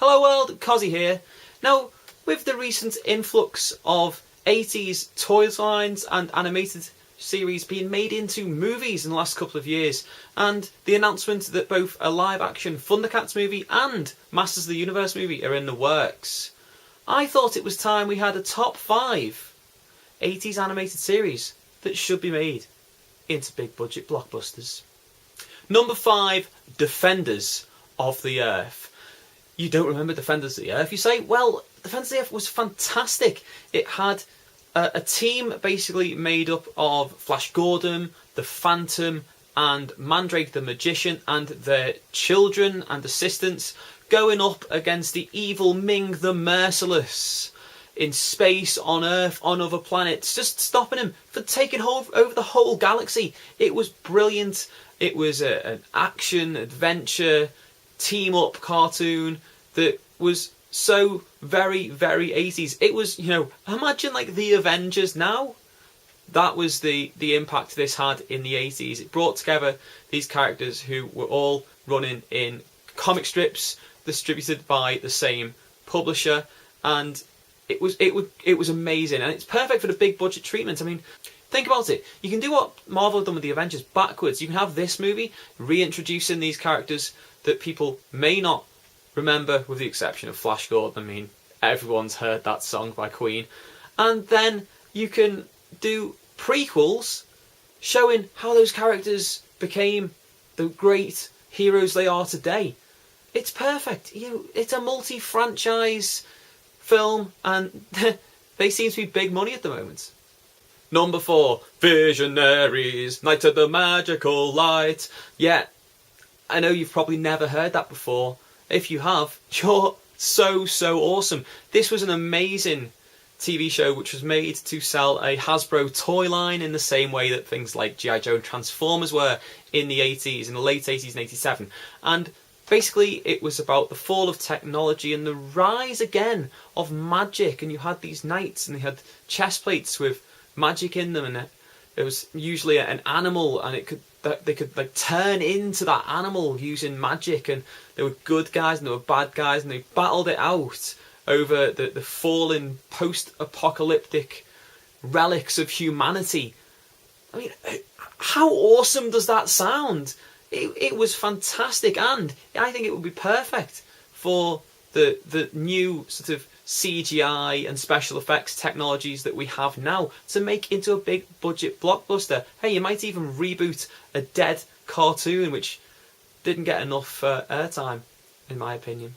Hello world, Cossy here. Now, with the recent influx of 80s toys lines and animated series being made into movies in the last couple of years, and the announcement that both a live-action Thundercats movie and Masters of the Universe movie are in the works, I thought it was time we had a top 5 80s animated series that should be made into big budget blockbusters. Number 5, Defenders of the Earth. You don't remember Defenders of the Earth, you say? Well, Defenders of the Earth was fantastic. It had a team basically made up of Flash Gordon, the Phantom, and Mandrake the Magician, and their children and assistants going up against the evil Ming the Merciless in space, on Earth, on other planets, just stopping him for taking over the whole galaxy. It was brilliant. It was an action, adventure, team-up cartoon that was so very, very 80s. It was, imagine like the Avengers now. That was the impact this had in the 80s. It brought together these characters who were all running in comic strips distributed by the same publisher, and it was amazing, and it's perfect for the big budget treatment. I mean, think about it. You can do what Marvel have done with the Avengers backwards. You can have this movie reintroducing these characters that people may not remember, with the exception of Flash Gordon. I mean, everyone's heard that song by Queen. And then you can do prequels showing how those characters became the great heroes they are today. It's perfect. It's a multi-franchise film, and they seem to be big money at the moment. Number 4, Visionaries, Night of the Magical Light. Yeah, I know you've probably never heard that before. If you have, you're so awesome. This was an amazing TV show which was made to sell a Hasbro toy line in the same way that things like G.I. Joe and Transformers were in the 80s, in the late 80s and 87. And basically it was about the fall of technology and the rise again of magic. And you had these knights and they had chest plates with magic in them, and it was usually an animal, and they could like turn into that animal using magic, and there were good guys and there were bad guys, and they battled it out over the fallen post-apocalyptic relics of humanity. I mean, how awesome does that sound? It was fantastic, and I think it would be perfect for the new sort of CGI and special effects technologies that we have now to make into a big budget blockbuster. Hey, you might even reboot a dead cartoon which didn't get enough airtime, in my opinion.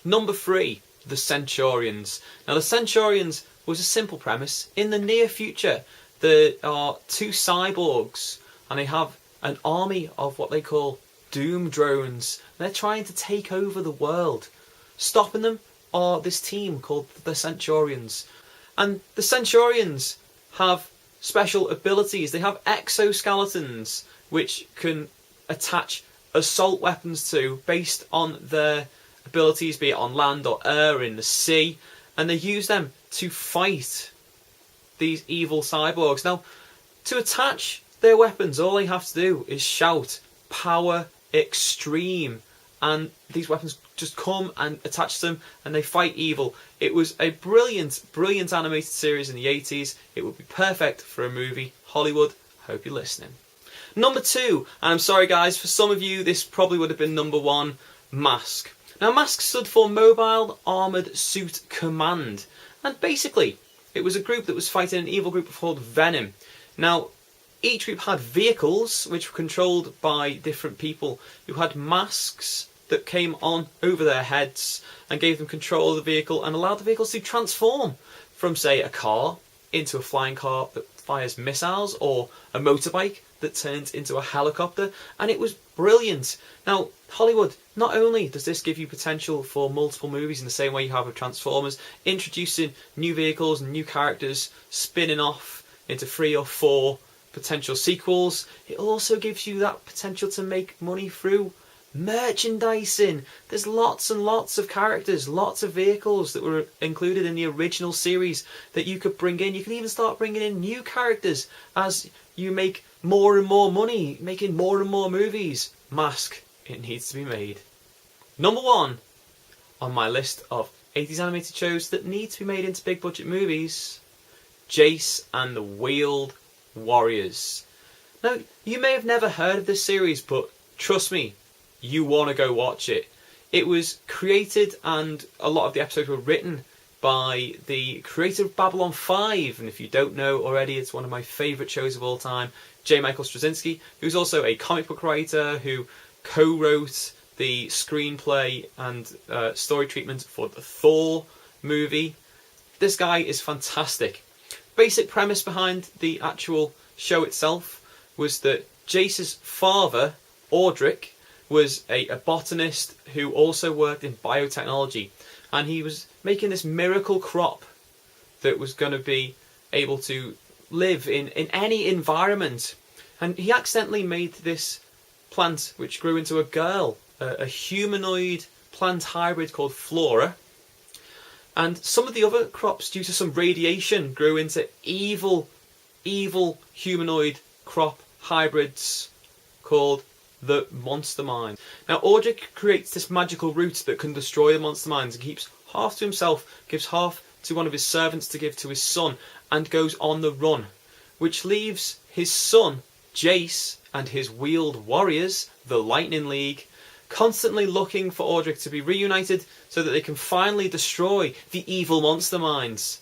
Number 3, the Centaurians. Now, the Centaurians was a simple premise. In the near future, there are 2 cyborgs, and they have an army of what they call doom drones. They're trying to take over the world. Stopping them are this team called the Centaurians. And the Centaurians have special abilities. They have exoskeletons which can attach assault weapons to based on their abilities, be it on land or air, in the sea, and they use them to fight these evil cyborgs. Now, to attach their weapons, all they have to do is shout "Power Extreme," and these weapons just come and attach to them, and they fight evil. It was a brilliant animated series in the 80s. It would be perfect for a movie. Hollywood, hope you're listening. Number 2, and I'm sorry guys, for some of you this probably would have been number 1, M.A.S.K. Now, M.A.S.K stood for Mobile Armoured Suit Command, and basically it was a group that was fighting an evil group called Venom. Now, each group had vehicles which were controlled by different people who had masks that came on over their heads and gave them control of the vehicle and allowed the vehicles to transform from, say, a car into a flying car that fires missiles, or a motorbike that turns into a helicopter, and it was brilliant. Now, Hollywood, not only does this give you potential for multiple movies in the same way you have with Transformers, introducing new vehicles and new characters, spinning off into 3 or 4 potential sequels, it also gives you that potential to make money through merchandising. There's lots and lots of characters, lots of vehicles that were included in the original series that you could bring in. You can even start bringing in new characters as you make more and more money, making more and more movies. M.A.S.K, it needs to be made. Number 1, on my list of 80s animated shows that need to be made into big budget movies, Jace and the Wheeled Warriors. Now, you may have never heard of this series, but trust me, you want to go watch it. It was created, and a lot of the episodes were written by the creator of Babylon 5, and if you don't know already, it's one of my favourite shows of all time, J. Michael Straczynski, who's also a comic book writer who co-wrote the screenplay and story treatment for the Thor movie. This guy is fantastic. Basic premise behind the actual show itself was that Jace's father, Audric, was a botanist who also worked in biotechnology, and he was making this miracle crop that was going to be able to live in any environment. And he accidentally made this plant which grew into a girl, a humanoid plant hybrid called Flora. And some of the other crops, due to some radiation, grew into evil humanoid crop hybrids called the monster mines. Now, Audric creates this magical root that can destroy the monster mines and keeps half to himself, gives half to one of his servants to give to his son, and goes on the run, which leaves his son, Jace, and his wheeled warriors, the Lightning League, constantly looking for Audric to be reunited so that they can finally destroy the evil monster mines.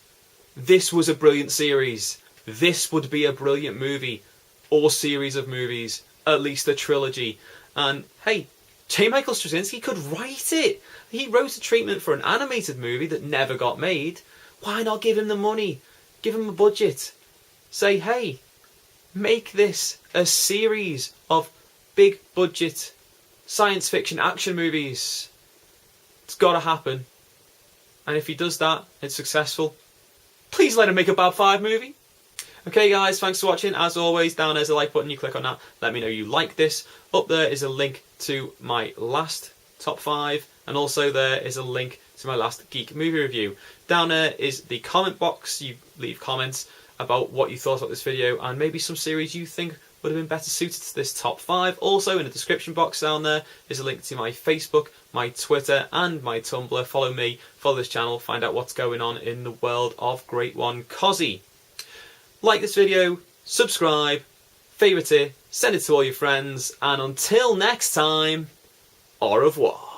This was a brilliant series. This would be a brilliant movie, or series of movies, at least a trilogy. And hey, J. Michael Straczynski could write it. He wrote a treatment for an animated movie that never got made. Why not give him the money? Give him a budget. Say, hey, make this a series of big budget science fiction action movies. It's got to happen. And if he does that, it's successful. Please let him make a Bab 5 movie. Okay guys, thanks for watching. As always, down there's a like button, you click on that, let me know you like this. Up there is a link to my last top 5, and also there is a link to my last geek movie review. Down there is the comment box, you leave comments about what you thought about this video, and maybe some series you think would have been better suited to this top 5. Also in the description box down there is a link to my Facebook, my Twitter and my Tumblr. Follow me, follow this channel, find out what's going on in the world of Great One Cossy. Like this video, subscribe, favourite it, send it to all your friends, and until next time, au revoir.